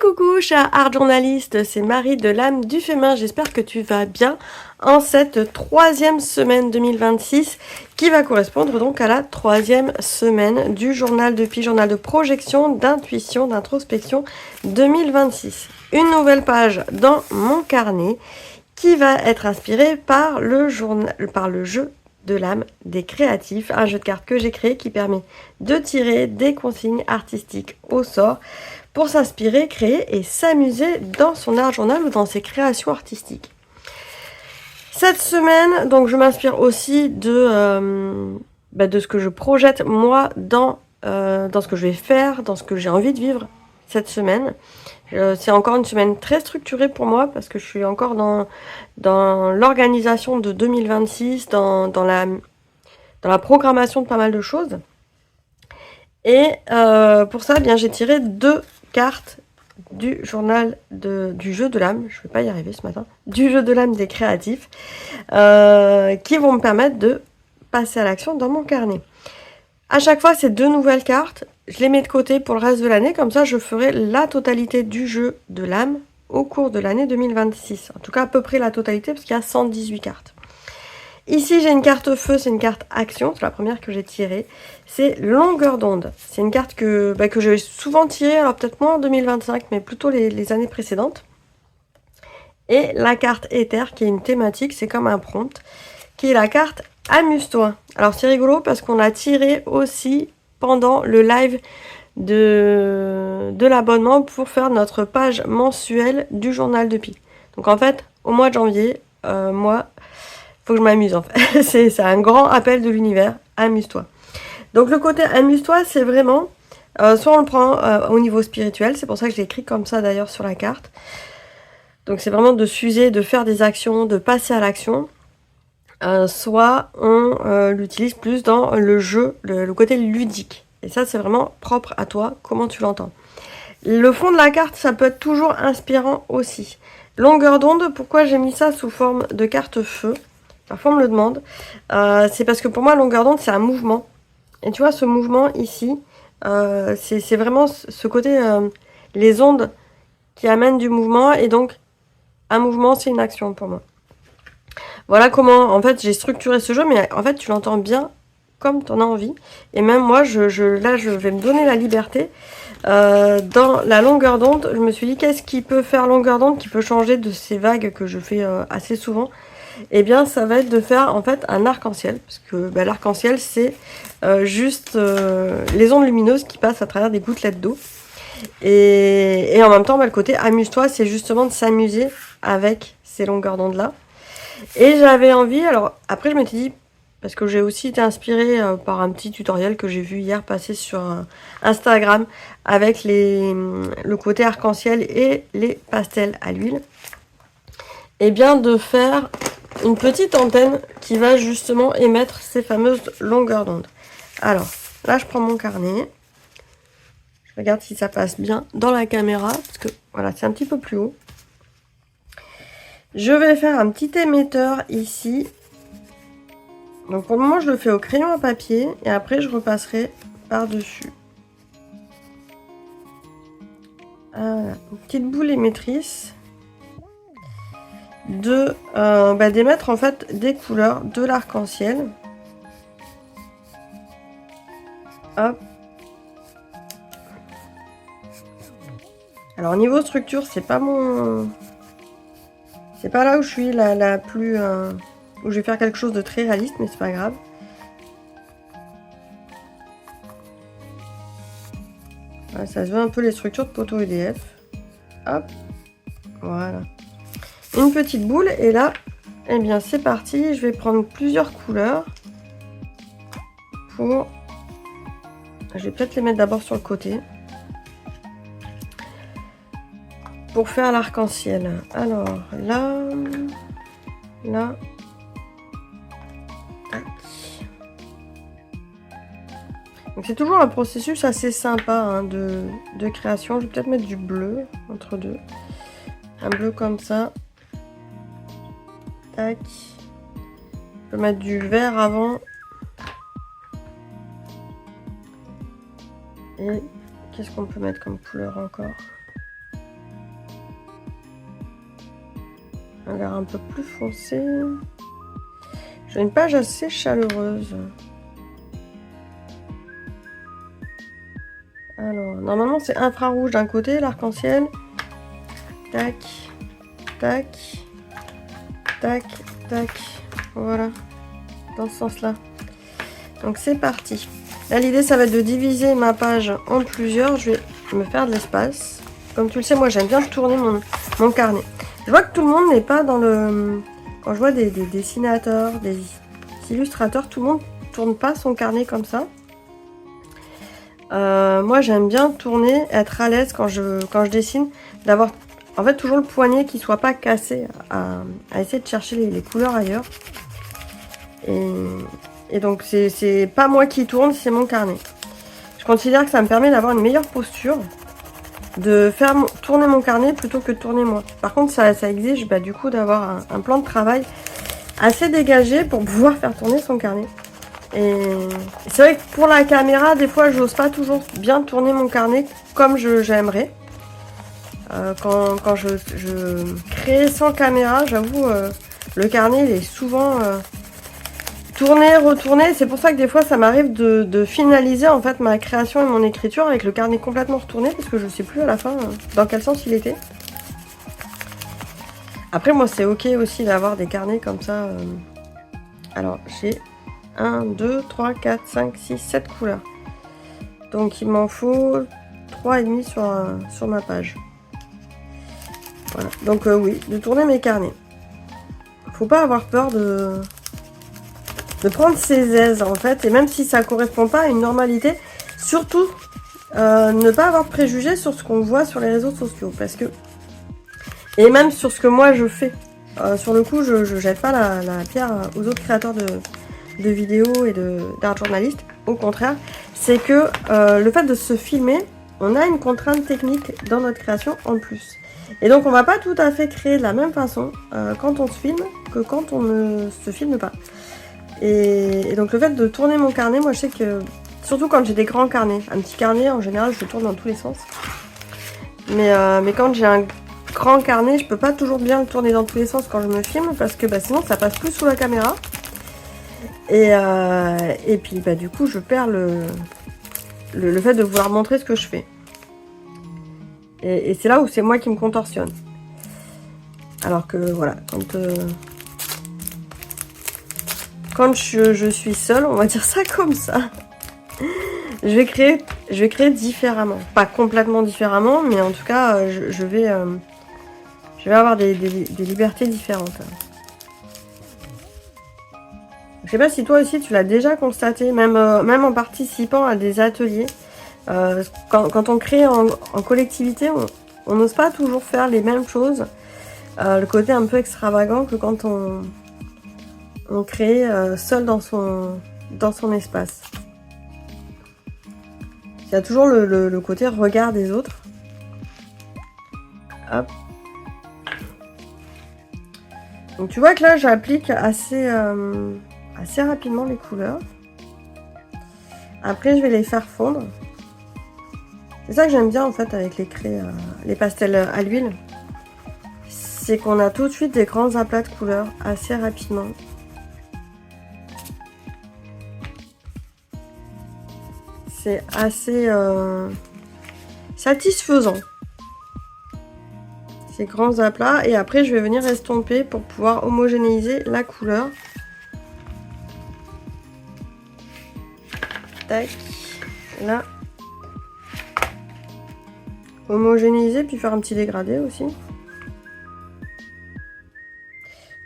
coucou cher art journaliste, c'est Marie de l'âme du féminin, j'espère que tu vas bien en cette troisième semaine 2026 qui va correspondre donc à la troisième semaine du journal de Pi, journal de projection, d'intuition, d'introspection 2026. Une nouvelle page dans mon carnet qui va être inspirée par le jeu de l'âme des créatifs, un jeu de cartes que j'ai créé qui permet de tirer des consignes artistiques au sort pour s'inspirer, créer et s'amuser dans son art journal ou dans ses créations artistiques. Cette semaine, donc je m'inspire aussi de ce que je projette moi dans ce que je vais faire, dans ce que j'ai envie de vivre cette semaine. C'est encore une semaine très structurée pour moi parce que je suis encore dans l'organisation de 2026, dans la programmation de pas mal de choses. Et pour ça, bien, j'ai tiré 2 cartes du journal du jeu de l'âme, je ne vais pas y arriver ce matin, du jeu de l'âme des créatifs, qui vont me permettre de passer à l'action dans mon carnet. À chaque fois, ces 2 nouvelles cartes, je les mets de côté pour le reste de l'année, comme ça je ferai la totalité du jeu de l'âme au cours de l'année 2026. En tout cas, à peu près la totalité, parce qu'il y a 118 cartes. Ici, j'ai une carte feu, c'est une carte action, c'est la première que j'ai tirée. C'est longueur d'onde. C'est une carte que j'ai souvent tirée, alors peut-être moins en 2025, mais plutôt les années précédentes. Et la carte éther, qui est une thématique, c'est comme un prompt, qui est la carte amuse-toi. Alors c'est rigolo parce qu'on l'a tirée aussi pendant le live de l'abonnement pour faire notre page mensuelle du journal de Pi. Donc en fait, au mois de janvier, faut que je m'amuse en fait. C'est un grand appel de l'univers, amuse-toi. Donc le côté amuse-toi, c'est vraiment, soit on le prend au niveau spirituel, c'est pour ça que je l'ai écrit comme ça d'ailleurs sur la carte. Donc c'est vraiment de s'user, de faire des actions, de passer à l'action. Soit on l'utilise plus dans le jeu, le côté ludique. Et ça c'est vraiment propre à toi, comment tu l'entends. Le fond de la carte, ça peut être toujours inspirant aussi. Longueur d'onde, pourquoi j'ai mis ça sous forme de carte feu ? Parfois on me le demande. C'est parce que pour moi, longueur d'onde, c'est un mouvement. Et tu vois, ce mouvement ici, c'est vraiment ce côté, les ondes qui amènent du mouvement. Et donc, un mouvement, c'est une action pour moi. Voilà comment, en fait, j'ai structuré ce jeu. Mais en fait, tu l'entends bien comme tu en as envie. Et même moi, là, je vais me donner la liberté. Dans la longueur d'onde, je me suis dit, qu'est-ce qui peut faire longueur d'onde, qui peut changer de ces vagues que je fais assez souvent ? Eh bien, ça va être de faire en fait un arc-en-ciel, parce que l'arc-en-ciel, c'est juste les ondes lumineuses qui passent à travers des gouttelettes d'eau. Et en même temps, le côté amuse-toi, c'est justement de s'amuser avec ces longueurs d'onde-là. Et j'avais envie, alors après je m'étais dit, parce que j'ai aussi été inspirée par un petit tutoriel que j'ai vu hier passer sur Instagram, avec le côté arc-en-ciel et les pastels à l'huile. Et bien de faire une petite antenne qui va justement émettre ces fameuses longueurs d'onde. Alors, là je prends mon carnet. Je regarde si ça passe bien dans la caméra, parce que voilà, c'est un petit peu plus haut. Je vais faire un petit émetteur ici. Donc pour le moment, je le fais au crayon à papier, et après je repasserai par-dessus. Voilà, une petite boule émettrice. D'émettre en fait des couleurs de l'arc-en-ciel. Hop. Alors niveau structure, c'est pas là où je suis la plus où je vais faire quelque chose de très réaliste, mais c'est pas grave. Voilà, ça se voit un peu les structures de poteau EDF. Hop. Voilà. Une petite boule, et là, eh bien c'est parti, je vais prendre plusieurs couleurs pour... Je vais peut-être les mettre d'abord sur le côté. Pour faire l'arc-en-ciel. Alors, là... Tac. Donc c'est toujours un processus assez sympa hein, de création. Je vais peut-être mettre du bleu entre deux. Un bleu comme ça. Tac. Je peux mettre du vert avant. Et qu'est-ce qu'on peut mettre comme couleur encore ? Un vert un peu plus foncé. J'ai une page assez chaleureuse. Alors, normalement, c'est infrarouge d'un côté, l'arc-en-ciel. Tac, tac, tac, tac. Voilà, dans ce sens-là. Donc, c'est parti. Là, l'idée, ça va être de diviser ma page en plusieurs. Je vais me faire de l'espace. Comme tu le sais, moi, j'aime bien tourner mon carnet. Je vois que tout le monde n'est pas dans le... Quand je vois des dessinateurs, des illustrateurs, tout le monde ne tourne pas son carnet comme ça. Moi, j'aime bien tourner, être à l'aise quand je dessine, d'avoir en fait toujours le poignet qui soit pas cassé, à essayer de chercher les couleurs ailleurs. Et donc, c'est pas moi qui tourne, c'est mon carnet. Je considère que ça me permet d'avoir une meilleure posture, de faire tourner mon carnet plutôt que de tourner moi. Par contre, ça exige du coup d'avoir un plan de travail assez dégagé pour pouvoir faire tourner son carnet. Et c'est vrai que pour la caméra, des fois, j'ose pas toujours bien tourner mon carnet comme j'aimerais. Quand je crée sans caméra, j'avoue, le carnet il est souvent tourné, retourné. C'est pour ça que des fois, ça m'arrive de finaliser en fait ma création et mon écriture avec le carnet complètement retourné parce que je sais plus à la fin dans quel sens il était. Après, moi, c'est ok aussi d'avoir des carnets comme ça. Alors, j'ai 1, 2, 3, 4, 5, 6, 7 couleurs. Donc il m'en faut 3,5 sur ma page. Voilà. Donc oui, de tourner mes carnets. Faut pas avoir peur de prendre ses aises en fait. Et même si ça correspond pas à une normalité, surtout ne pas avoir de préjugés sur ce qu'on voit sur les réseaux sociaux. Parce que... Et même sur ce que moi je fais. Sur le coup, je jette pas la pierre aux autres créateurs de vidéos et d'art journalistes. Au contraire, c'est que le fait de se filmer, on a une contrainte technique dans notre création en plus. Et donc on va pas tout à fait créer de la même façon quand on se filme que quand on ne se filme pas. Et donc le fait de tourner mon carnet, moi je sais que, surtout quand j'ai des grands carnets, un petit carnet en général je le tourne dans tous les sens. Mais quand j'ai un grand carnet, je peux pas toujours bien le tourner dans tous les sens quand je me filme parce que sinon ça passe plus sous la caméra. Et puis du coup je perds le fait de vouloir montrer ce que je fais. Et c'est là où c'est moi qui me contorsionne. Alors que voilà, quand je suis seule, on va dire ça comme ça, je vais créer différemment. Pas complètement différemment, mais en tout cas je vais avoir des libertés différentes. Je sais pas si toi aussi tu l'as déjà constaté, même en participant à des ateliers. Quand on crée en collectivité, on n'ose pas toujours faire les mêmes choses. Le côté un peu extravagant que quand on crée seul dans son espace. Il y a toujours le côté regard des autres. Hop. Donc tu vois que là j'applique assez rapidement les couleurs. Après je vais les faire fondre. C'est ça que j'aime bien en fait avec les pastels à l'huile. C'est qu'on a tout de suite des grands aplats de couleurs assez rapidement. C'est assez satisfaisant. Ces grands aplats. Et après je vais venir estomper pour pouvoir homogénéiser la couleur. Tac. Là. Homogénéiser puis faire un petit dégradé aussi.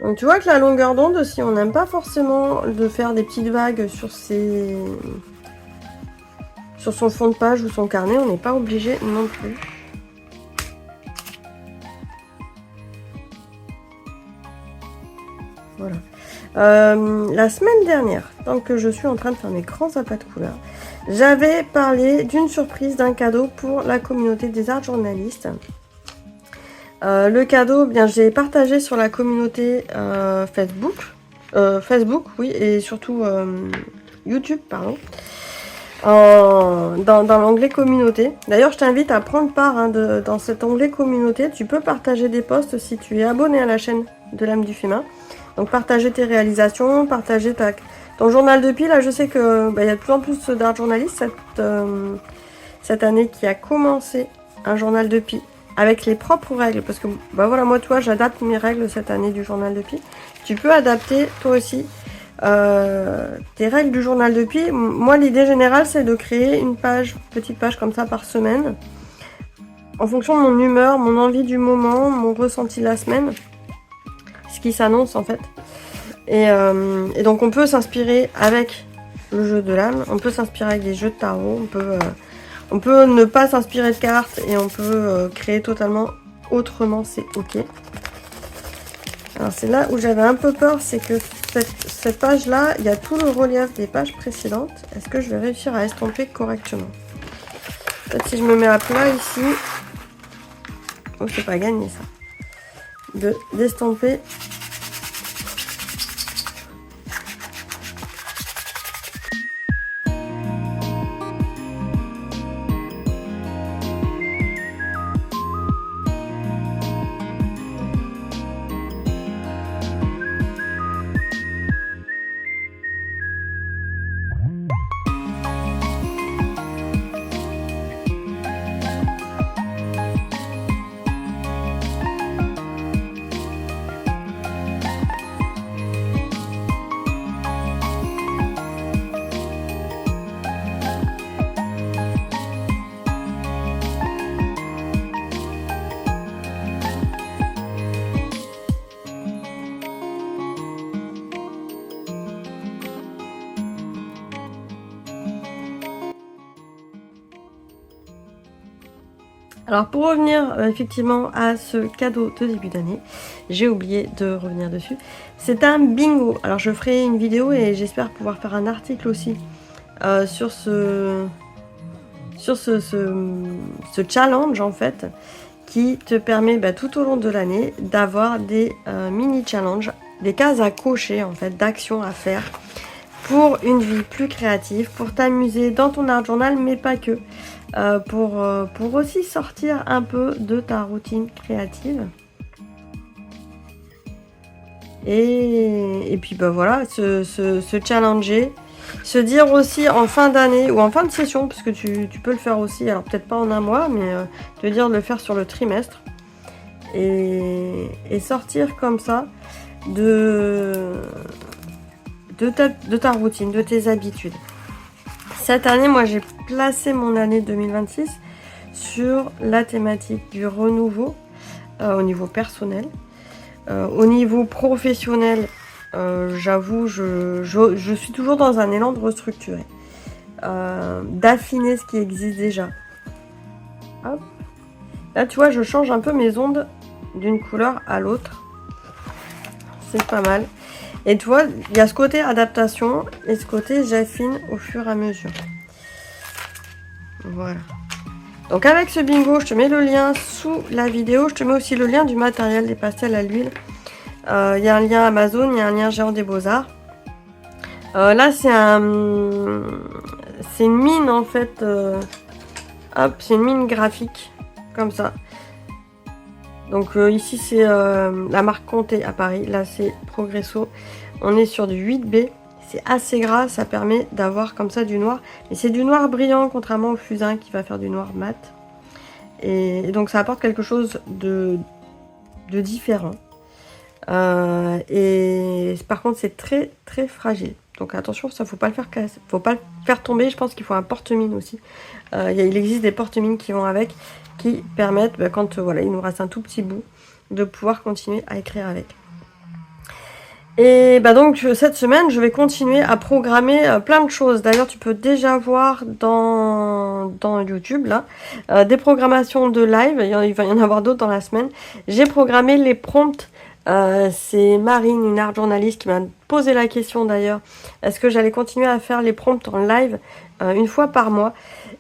Donc tu vois que la longueur d'onde, si on n'aime pas forcément de faire des petites vagues sur son fond de page ou son carnet, on n'est pas obligé non plus. Voilà. La semaine dernière, tant que je suis en train de faire mes grands aplats de couleurs, j'avais parlé d'une surprise, d'un cadeau pour la communauté des art journalistes. Le cadeau, bien, j'ai partagé sur la communauté Facebook, oui, et surtout YouTube, pardon. dans l'onglet communauté. D'ailleurs, je t'invite à prendre part dans cet onglet communauté. Tu peux partager des posts si tu es abonné à la chaîne de l'âme du féminin. Donc partager tes réalisations, partager ton journal de pile. Là, je sais que y a de plus en plus d'art journalistes cette année qui a commencé un journal de pile avec les propres règles. Parce que voilà, moi, tu vois, j'adapte mes règles cette année du journal de pile. Tu peux adapter toi aussi tes règles du journal de pile. Moi, l'idée générale, c'est de créer une petite page comme ça par semaine, en fonction de mon humeur, mon envie du moment, mon ressenti de la semaine, ce qui s'annonce en fait. Et donc on peut s'inspirer avec le jeu de l'âme, on peut s'inspirer avec des jeux de tarot, on peut ne pas s'inspirer de cartes et on peut créer totalement autrement, c'est ok. Alors c'est là où j'avais un peu peur, c'est que cette page-là, il y a tout le relief des pages précédentes. Est-ce que je vais réussir à estomper correctement? Peut-être si je me mets à plat ici. Oh, c'est pas gagné ça. D'estomper. Alors pour revenir effectivement à ce cadeau de début d'année, j'ai oublié de revenir dessus. C'est un bingo. Alors je ferai une vidéo et j'espère pouvoir faire un article aussi sur ce challenge en fait, qui te permet tout au long de l'année d'avoir des mini challenges, des cases à cocher en fait, d'actions à faire pour une vie plus créative, pour t'amuser dans ton art journal, mais pas que. Pour aussi sortir un peu de ta routine créative. Et puis voilà, se challenger, se dire aussi en fin d'année ou en fin de session, parce que tu peux le faire aussi, alors peut-être pas en un mois, mais te dire de le faire sur le trimestre. Et sortir comme ça de ta routine, de tes habitudes. Cette année, moi, j'ai placé mon année 2026 sur la thématique du renouveau au niveau personnel. Au niveau professionnel, j'avoue, je suis toujours dans un élan de restructurer, d'affiner ce qui existe déjà. Hop. Là, tu vois, je change un peu mes ondes d'une couleur à l'autre. C'est pas mal. Et tu vois, il y a ce côté adaptation et ce côté j'affine au fur et à mesure. Voilà. Donc avec ce bingo, je te mets le lien sous la vidéo. Je te mets aussi le lien du matériel des pastels à l'huile. Il y a un lien Amazon, il y a un lien Géant des Beaux-Arts. Là, c'est une mine en fait. Hop, c'est une mine graphique. Comme ça. Donc ici c'est la marque Comté à Paris, là c'est Progresso, on est sur du 8B, c'est assez gras, ça permet d'avoir comme ça du noir, mais c'est du noir brillant contrairement au fusain qui va faire du noir mat, et donc ça apporte quelque chose de différent, et par contre c'est très très fragile, donc attention, ça faut pas le faire casser, faut pas le faire tomber, je pense qu'il faut un porte-mine aussi, il existe des porte-mines qui vont avec, qui permettent, quand voilà, il nous reste un tout petit bout, de pouvoir continuer à écrire avec. Et donc cette semaine, je vais continuer à programmer plein de choses. D'ailleurs, tu peux déjà voir dans YouTube là des programmations de live. Il va y en avoir d'autres dans la semaine. J'ai programmé les prompts. C'est Marine, une art journaliste, qui m'a posé la question d'ailleurs. Est-ce que j'allais continuer à faire les prompts en live une fois par mois?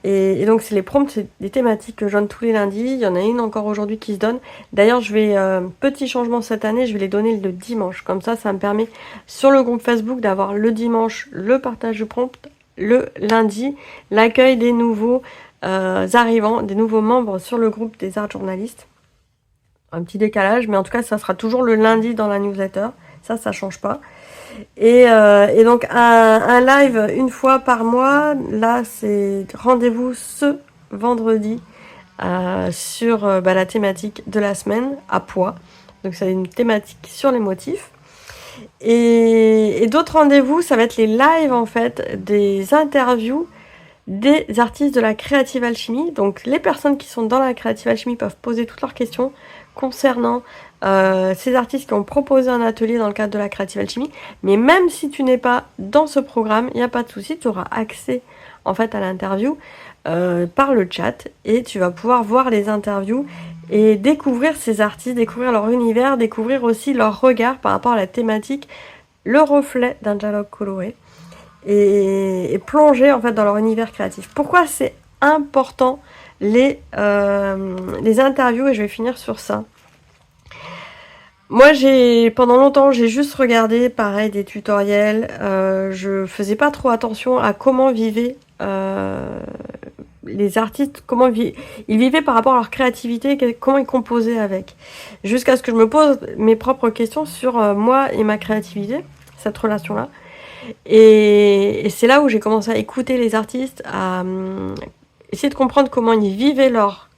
Et donc c'est les prompts, c'est des thématiques que je donne tous les lundis. Il y en a une encore aujourd'hui qui se donne. D'ailleurs je vais, petit changement cette année, je vais les donner le dimanche. Comme ça me permet sur le groupe Facebook d'avoir le dimanche le partage de prompt le lundi, l'accueil des nouveaux arrivants, des nouveaux membres sur le groupe des art journalistes. Un petit décalage, mais en tout cas, ça sera toujours le lundi dans la newsletter. Ça change pas. Et donc, un live une fois par mois, là, c'est rendez-vous ce vendredi sur la thématique de la semaine, à poids. Donc, c'est une thématique sur les motifs. Et d'autres rendez-vous, ça va être les lives, en fait, des interviews des artistes de la Creative Alchemy. Donc, les personnes qui sont dans la Creative Alchemy peuvent poser toutes leurs questions concernant ces artistes qui ont proposé un atelier dans le cadre de la Creative Alchemy. Mais même si tu n'es pas dans ce programme, il n'y a pas de souci, tu auras accès en fait à l'interview par le chat et tu vas pouvoir voir les interviews et découvrir ces artistes, découvrir leur univers, découvrir aussi leur regard par rapport à la thématique, le reflet d'un dialogue coloré et plonger en fait dans leur univers créatif. Pourquoi c'est important les interviews, et je vais finir sur ça. Moi, pendant longtemps, j'ai juste regardé, pareil, des tutoriels. Je faisais pas trop attention à comment vivaient les artistes, comment ils vivaient par rapport à leur créativité, comment ils composaient avec. Jusqu'à ce que je me pose mes propres questions sur moi et ma créativité, cette relation-là. Et c'est là où j'ai commencé à écouter les artistes, à essayer de comprendre comment ils vivaient leur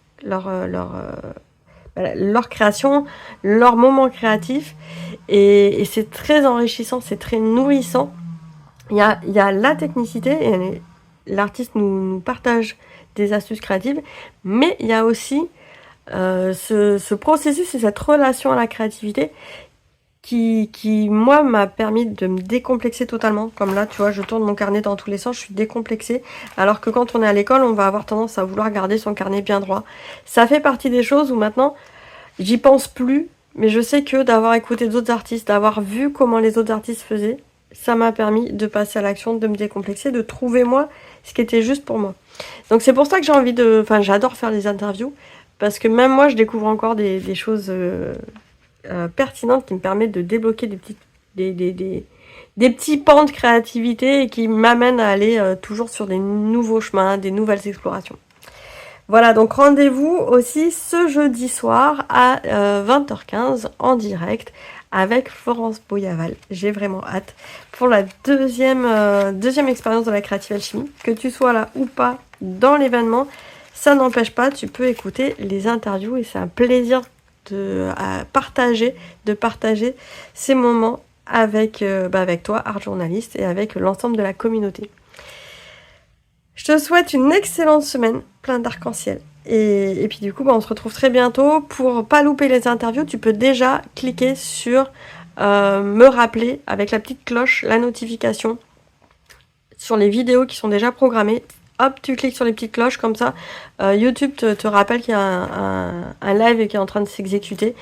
création, leur moment créatif, et c'est très enrichissant, c'est très nourrissant. Il y a la technicité, et l'artiste nous partage des astuces créatives, mais il y a aussi ce processus et cette relation à la créativité qui moi, m'a permis de me décomplexer totalement. Comme là, tu vois, je tourne mon carnet dans tous les sens, je suis décomplexée. Alors que quand on est à l'école, on va avoir tendance à vouloir garder son carnet bien droit. Ça fait partie des choses où maintenant, j'y pense plus, mais je sais que d'avoir écouté d'autres artistes, d'avoir vu comment les autres artistes faisaient, ça m'a permis de passer à l'action, de me décomplexer, de trouver moi ce qui était juste pour moi. Donc c'est pour ça que j'adore faire des interviews, parce que même moi, je découvre encore des choses pertinentes qui me permettent de débloquer des petits pans de créativité et qui m'amènent à aller toujours sur des nouveaux chemins, des nouvelles explorations. Voilà, donc rendez-vous aussi ce jeudi soir à 20h15 en direct avec Florence Boyaval. J'ai vraiment hâte pour la deuxième expérience de la Creative Alchemy. Que tu sois là ou pas dans l'événement, ça n'empêche pas, tu peux écouter les interviews et c'est un plaisir de partager ces moments avec toi, art journaliste, et avec l'ensemble de la communauté. Je te souhaite une excellente semaine, plein d'arc-en-ciel. Et puis du coup, on se retrouve très bientôt. Pour pas louper les interviews, tu peux déjà cliquer sur me rappeler avec la petite cloche, la notification sur les vidéos qui sont déjà programmées. Hop, tu cliques sur les petites cloches, comme ça, YouTube te rappelle qu'il y a un live qui est en train de s'exécuter.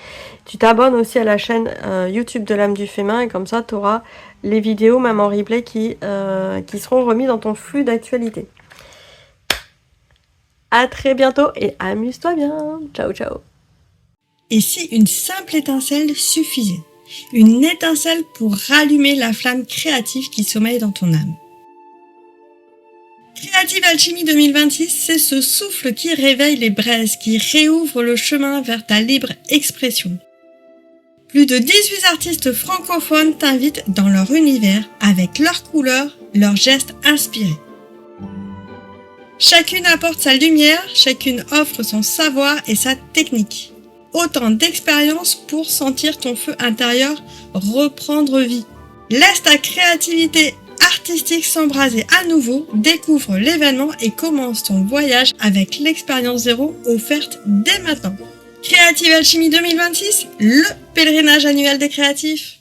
Tu t'abonnes aussi à la chaîne YouTube de l'âme du féminin, et comme ça, tu auras les vidéos, même en replay, qui seront remis dans ton flux d'actualité. À très bientôt et amuse-toi bien. Ciao, ciao. Et si une simple étincelle suffisait? Une étincelle pour rallumer la flamme créative qui sommeille dans ton âme. Creative Alchemy 2026, c'est ce souffle qui réveille les braises, qui réouvre le chemin vers ta libre expression. Plus de 18 artistes francophones t'invitent dans leur univers avec leurs couleurs, leurs gestes inspirés. Chacune apporte sa lumière, chacune offre son savoir et sa technique. Autant d'expériences pour sentir ton feu intérieur reprendre vie. Laisse ta créativité artistique s'embraser à nouveau, découvre l'événement et commence ton voyage avec l'expérience zéro offerte dès maintenant. Creative Alchemy 2026, le pèlerinage annuel des créatifs.